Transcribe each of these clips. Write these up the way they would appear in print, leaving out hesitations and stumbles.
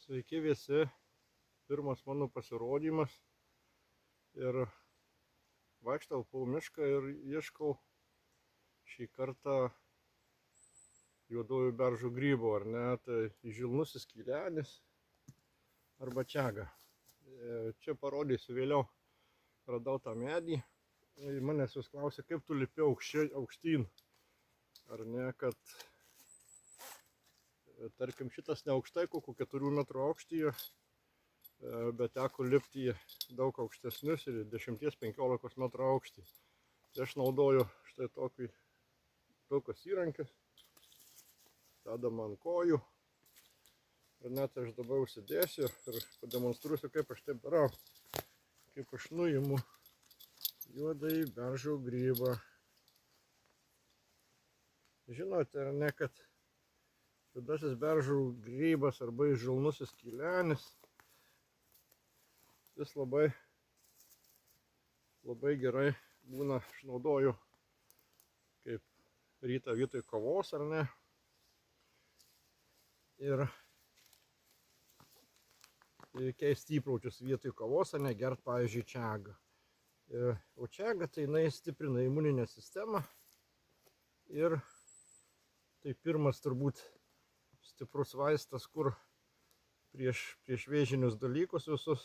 Sveiki visi, pirmas mano pasirodymas ir vaikštau po mišką ir ieškau šį kartą juodųjų beržų grybų, ar ne, tai žilnusis kylenis arba čiaga. Čia parodysiu vėliau, radau tą medį, manęs vis klausė, kaip tu lipi aukštyn, ar ne, kad tarkim šitas ne aukštai, kokių 4 metrų aukštyje, bet teko lipti daug aukštesnius ir 10-15 metrų aukštį. Tai aš naudoju štai tokius įrankius, dedam ant kojų. Ir net aš dabar užsidėsiu ir pademonstruosiu, kaip aš taip darau, kaip aš nuimu juodąjį beržų grybą. Žinote, ar ne, kad juodasis beržų grybas arba žilnusis kylenis, jis labai gerai būna, aš naudoju kaip rytą vietoj kavos, ar ne. Ir keisti įpročius vietoj kavos, ar ne, gert, pavyzdžiui, čiagą. O čiaga tai jinai stiprina imuninę sistemą ir tai pirmas turbūt stiprus vaistas, kur prieš vėžinius dalykus visus,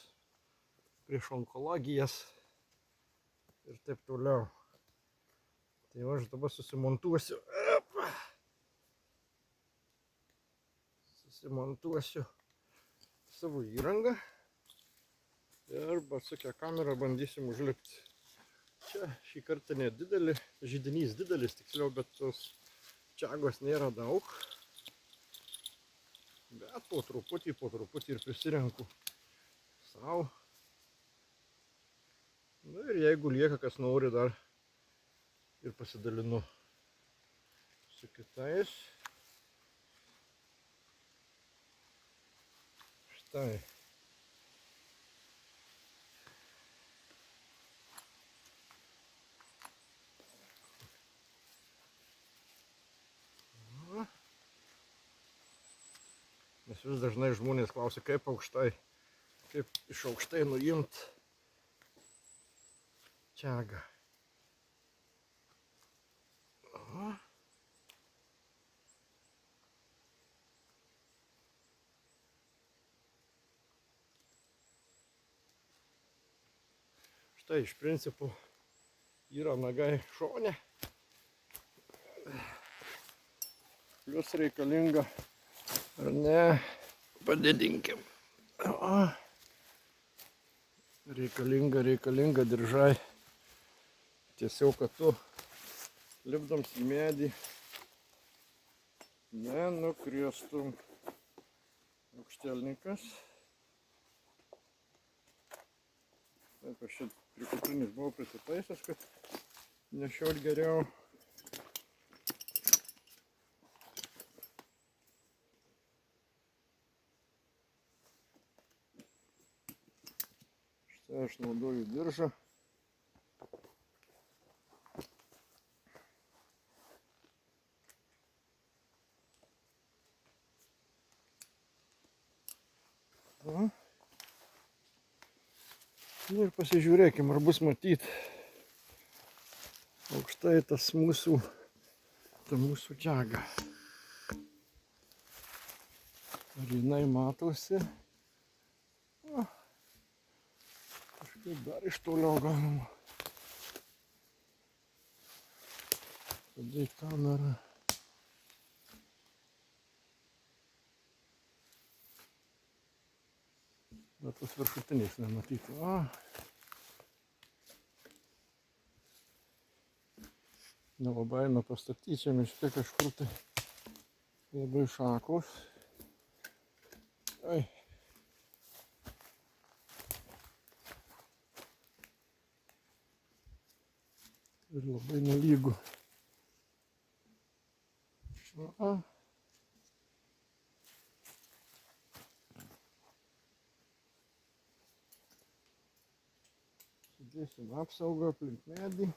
prieš onkologijas ir taip toliau. Tai aš dabar susimontuosiu savo įrangą ir atsukę kamerą bandysim užlipti. Čia šį kartą nedidelį, židinys didelis tiksliau, bet tos čiagos nėra daug. Bet po truputį ir prisirenku savo. Na ir jeigu lieka kas nori, dar ir pasidalinu su kitais. Štai. Nes vis dažnai žmonės klausia, kaip iš aukštai nuimt čiagą. Štai iš principo yra nagai šone. Plius reikalinga, ar ne, padidinkim. Reikalinga diržai. Tiesiog, kad tu lipdams į medį nenukriestum. Aukštielninkas. Taip, aš čia prie kuprinės buvau prisitaisęs, kad nešiot geriau. Štai aš naudoju diržą. Ir pasižiūrėkim, ar bus matyti aukštai tas mūsų čiaga. Ar jinai matosi? Kažkaip dar iš toliau galima padėti kamerą. Bet tos viršutinės nematyti. Nelabai eina pastatyti, čia miške kažkur tai labai šakos. Ir labai nelygu. Sudėsim apsaugą aplink medį.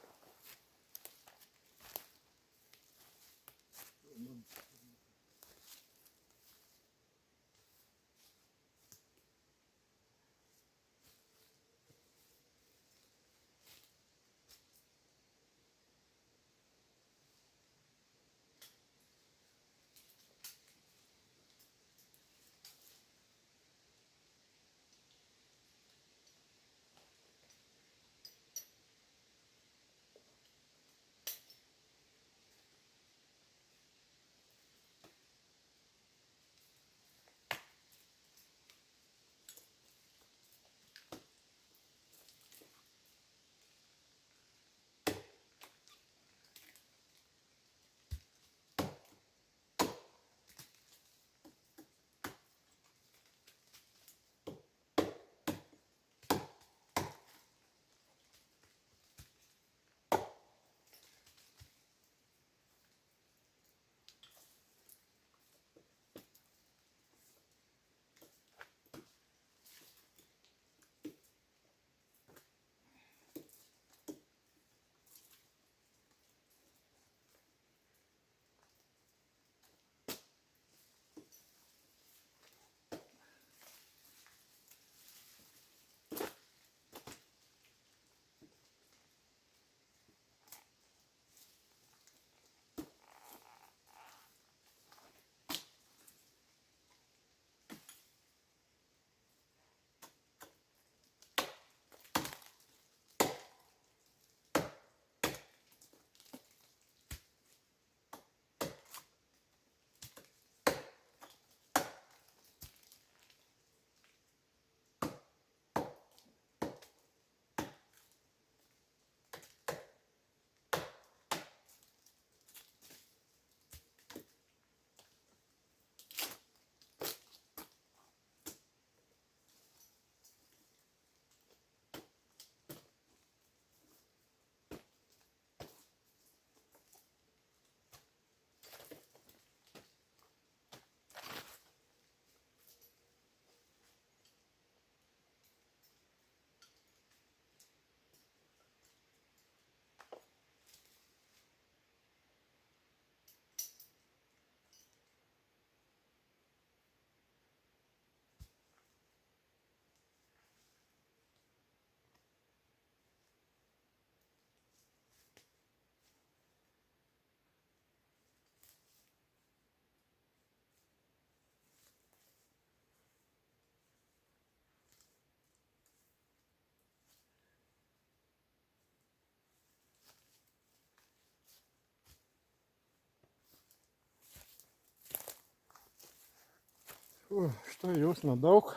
Štai jos nedaug.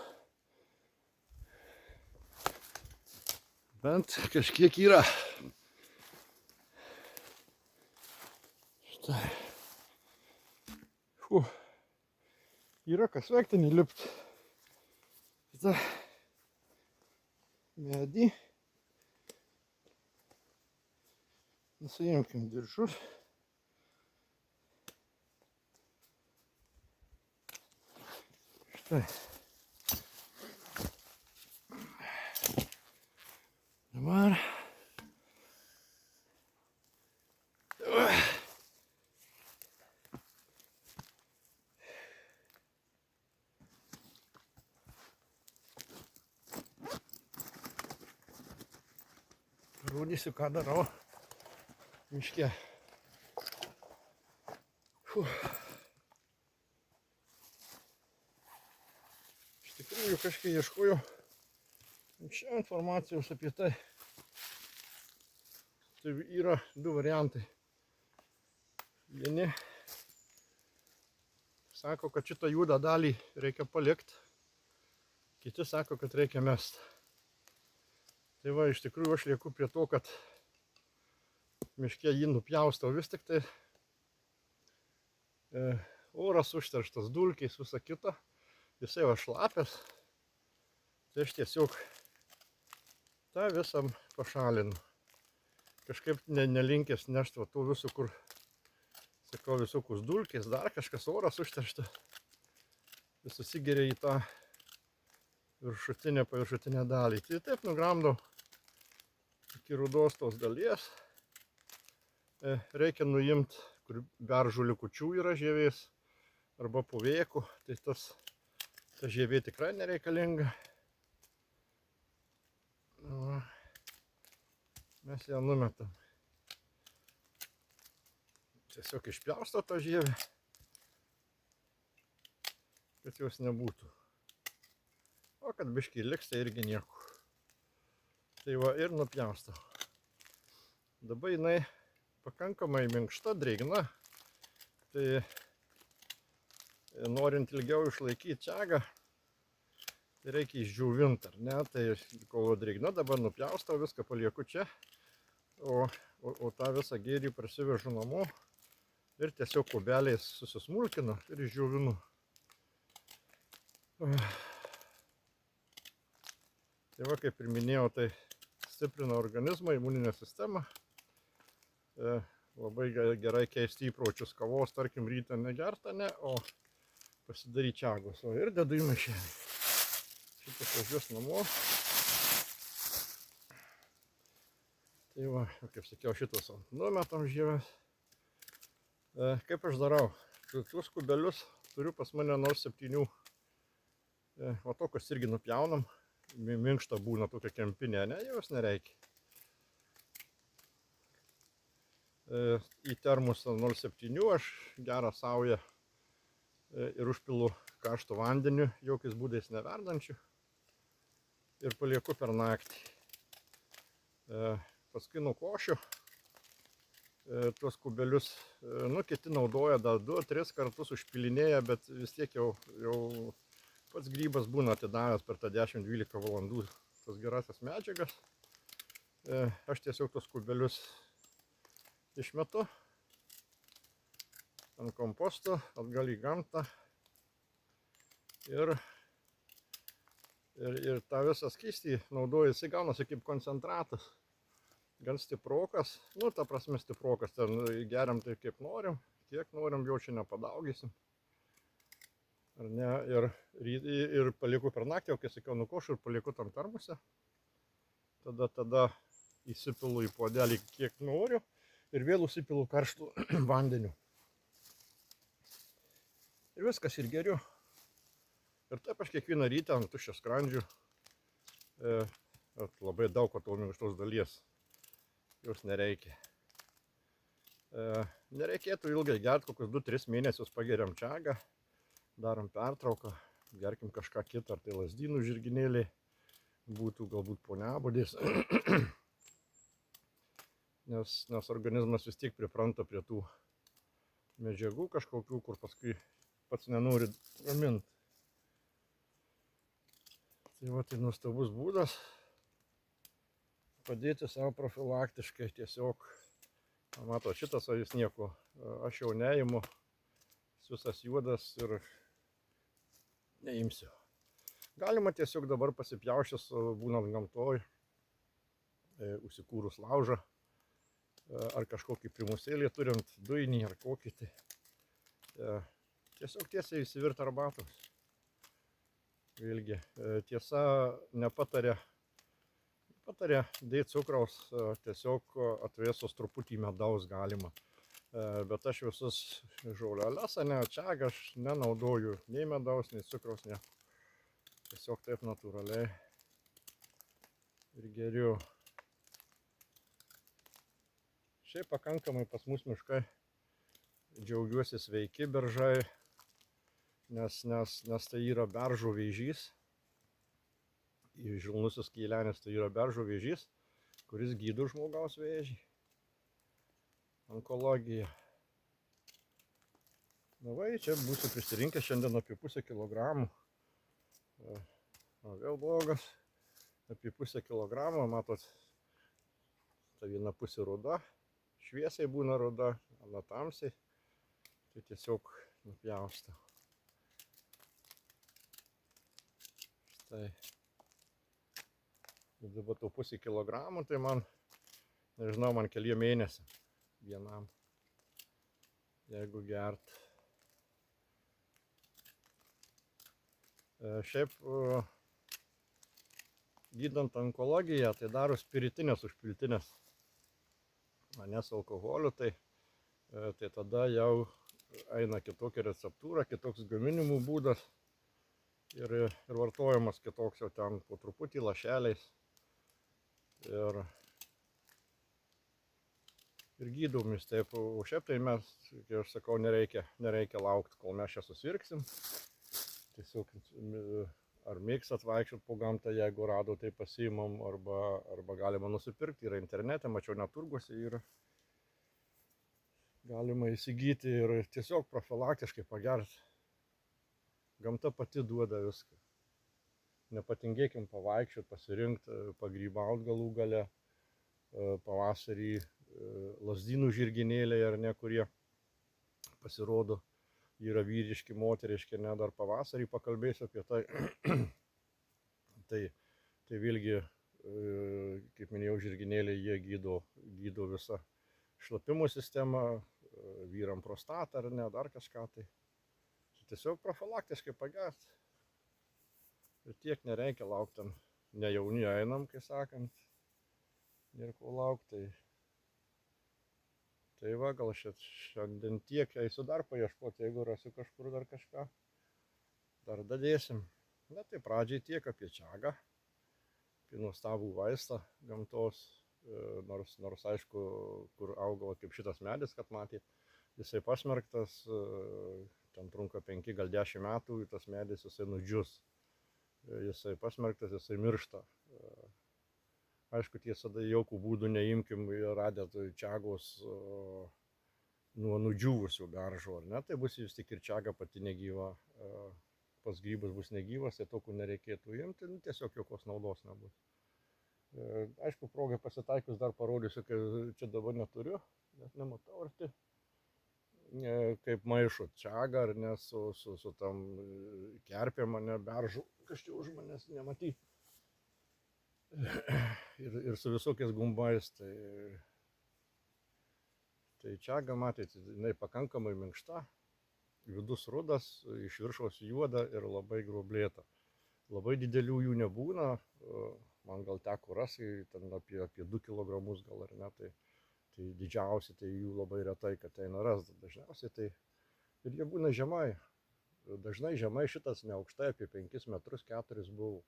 Bent kažkiek yra. Štai. Yra kas vektinį lipt. Šitą medį. Nusiimkim diržus. Štai. Dabar. Rodysiu, ką darau miške. Iš tikrųjų kažkiek ieškojau anksčiau informacijos apie tai. Tai yra du variantai. Vieni sako, kad šitą juodą dalį reikia palikti. Kiti sako, kad reikia mest. Tai va, iš tikrųjų aš lieku prie to, kad miške jį nupjaustau. Vis tik tai oras užterštas, dulkiais, visa kita. Jisai va šlapės. Tai aš tiesiog tą visą pašalinu. Kažkaip nelinkęs nešti tų visų, kur, sakau, visokius dulkės, dar kažkas oras užteršta. Vis susigeria į tą paviršutinę dalį. Tai taip nugramdau iki rudos tos dalies. Reikia nuimti, kur beržų likučių yra žievės, arba povėkų. Tai ta žievė tikrai nereikalinga. Mes ją numetam. Tiesiog išpjausto tą žievę, kad jos nebūtų. O kad biškiai liks, tai irgi nieko. Tai va ir nupjaustau. Dabar jinai pakankamai minkšta, drėgna. Tai norint ilgiau išlaikyti čagą, tai reikia išdžiūvinti, ar ne? Tai kol drėgna, dabar nupjaustau, viską palieku čia. O tą visą gėrį prasivežu namo ir tiesiog kubeliais susismulkinu ir išdžiūvinu. Tai va, kaip ir minėjau, tai stiprina organizmą, imuninę sistemą. Labai gerai keisti įpročius kavos, tarkim, rytą negertą, ne, o pasidaryti čagos. O ir dedu į maišelį. Šitas važiuos namo. Tai va, kaip sakiau, šitos numetam žieves. Kaip aš darau? Tuos kubelius turiu pas mane 0,7. O tokios irgi nupjaunam. Minkšta būna tokia kempinė, ne, jos nereikia. Į termosą 0,7 aš gerą saują ir užpilu karštų vandeniu, jokiais būdais neverdančių. Ir palieku per naktį. Paskui nukošiu tuos kubelius, kiti naudoja dar 2-3 kartus užpilinėja, bet vis tiek jau pats grybas būna atidavęs per tą 10-12 valandų tas gerasias medžiagas. Aš tiesiog tuos kubelius išmetu ant komposto, atgal į gamtą ir tą visą skystį naudoju, jisai gaunasi kaip koncentratas. Gan stiprokas, ta prasme stiprokas, ten geriam tai kaip norim, kiek norim, jau čia nepadaugysim. Ar ne, ir palieku per naktį, kai sakiau, nukošiu ir palieku tam termose. Tada įsipilu į puodelį kiek noriu ir vėl įsipilu karštų vandeniu. Ir viskas ir geriu. Ir taip aš kiekvieną rytą ant tuščio skrandžių, labai daug atomių iš tos dalies. Jos nereikia. Nereikėtų ilgai gerti, kokius 2-3 mėnesius pageriam čagą, darom pertrauką, gerkim kažką kitą, ar tai lazdynų žirginėliai, būtų galbūt poniabodės, nes organizmas vis tiek pripranta prie tų medžiagų kažkokių, kur paskui pats nenori gaminti. Tai va, tai nuostabus būdas padėti savo profilaktiškai tiesiog. Mato, šitas avis nieko, aš jau neimu, visas juodas ir neimsiu. Galima tiesiog dabar pasipjaušęs, būnant gamtoj, užsikūrus laužą, ar kažkokį primusėlį turint, dujinį ar kokį tai. Tiesiog tiesiai įsivirt arbatos. Vėlgi, tiesa nepataria dėti cukraus, tiesiog atvėsus truputį medaus galima. Bet aš visus žoleles, čagą aš nenaudoju nei medaus, nei cukraus, ne. Tiesiog taip natūraliai ir geriu. Šiaip pakankamai pas mus miškai, džiaugiuosi sveiki beržai, nes tai yra beržo vėžys. Žilnusis keilenis tai yra beržo vėžys, kuris gydo žmogaus vėžį. Onkologija. Na va, čia būsiu prisirinkęs šiandien apie pusę kilogramų. Vėl blogas. Apie pusę kilogramo, matot, ta viena pusė ruda. Šviesiai būna ruda, ana tamsiai. Tai tiesiog nupjaustau. Štai. Dabar to pusę kilogramų, tai man, nežinau, man keli mėnesiai vienam, jeigu gert. Šiaip, gydant onkologiją, tai daro spiritinės užpiltinės, nes alkoholiu, tai tada jau eina kitokia receptūra, kitoks gaminimų būdas ir vartojimas kitoks jau ten po truputį lašeliais. Ir gydomis taip, o šiaip tai mes, kaip aš sakau, nereikia laukti, kol mes čia susirgsim. Tiesiog ar mėgstat vaikščiot po gamtą, jeigu rado, tai pasiimam, arba galima nusipirkti, yra internete, mačiau net turguose yra. Galima įsigyti ir tiesiog profilaktiškai pagerti. Gamta pati duoda viską. Nepatingėkim pavaikščiot, pasirinkti, pagrybaut galų gale, pavasarį lazdynų žirginėliai ar ne, kurie pasirodo, yra vyriški, moteriški, ne, dar pavasarį pakalbėsiu apie tai. Tai vėlgi, kaip minėjau, žirginėliai, jie gydo visą šlapimo sistemą, vyram prostatą ar ne, dar kažką tai. Tiesiog profilaktiškai pagerti. Ir tiek nereikia laukti, ne jauni einam, kai sakant, nėra ko laukti. Tai va, gal šiandien tiek eisiu dar paieškoti, jeigu rasiu kažkur dar kažką, dar dadėsim. Bet tai pradžiai tiek apie čagą, apie nuostabų vaistą gamtos, nors aišku, kur augo kaip šitas medis, kad matėt, jisai pasmerktas, ten trunka 5, gal 10 metų, tas medis jisai nudžius. Jisai pasmerktas, jisai miršta. Aišku, tiesa, jokių būdų neimkim radę čagos nuo nudžiūvusių beržų, ar ne, tai bus vis tik ir čaga pati negyva, pas grybus bus negyvas, tai tokių nereikėtų imti, tiesiog jokios naudos nebus. Aišku, progai pasitaikius dar parodysiu, kai čia dabar neturiu, nes nematau arti, kaip maišo čagą, ar ne, su tam kerpėm, ne, beržų, kažkai už manęs nematyt. Ir su visokiais gumbais, tai čaga, matėte, jinai pakankamai minkšta, vidus rudas, iš viršaus juoda ir labai gruoblėta. Labai didelių jų nebūna, man gal teko rasti, ten apie 2 kilogramus gal ar ne, tai didžiausi, tai jų labai retai, kad eina rasti, dažniausiai tai ir jie būna žemai. Dažnai žemai, šitas neaukštai, apie 5 metrus 4 buvo,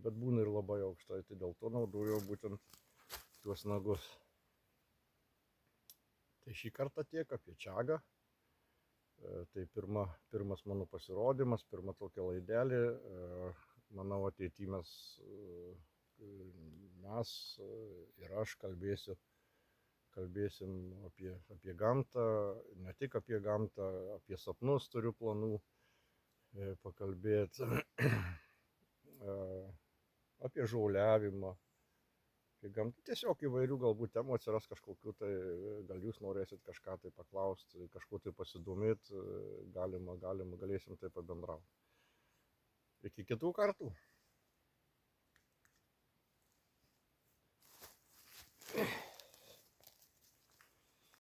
bet būna ir labai aukštai, tai dėl to naudojau būtent tuos nagus. Tai šį kartą tiek apie čagą, tai pirmas mano pasirodymas, pirma tokia laidelė, manau ateityje mes ir aš kalbėsim apie gamtą, ne tik apie gamtą, apie sapnus turiu planų pakalbėti. apie žauliavimą, tiesiog įvairių galbūt temų atsiras kažkokių, tai gal jūs norėsit kažką tai paklausti, kažkuo tai pasidomėti, galėsim tai pabendrauti. Iki kitų kartų.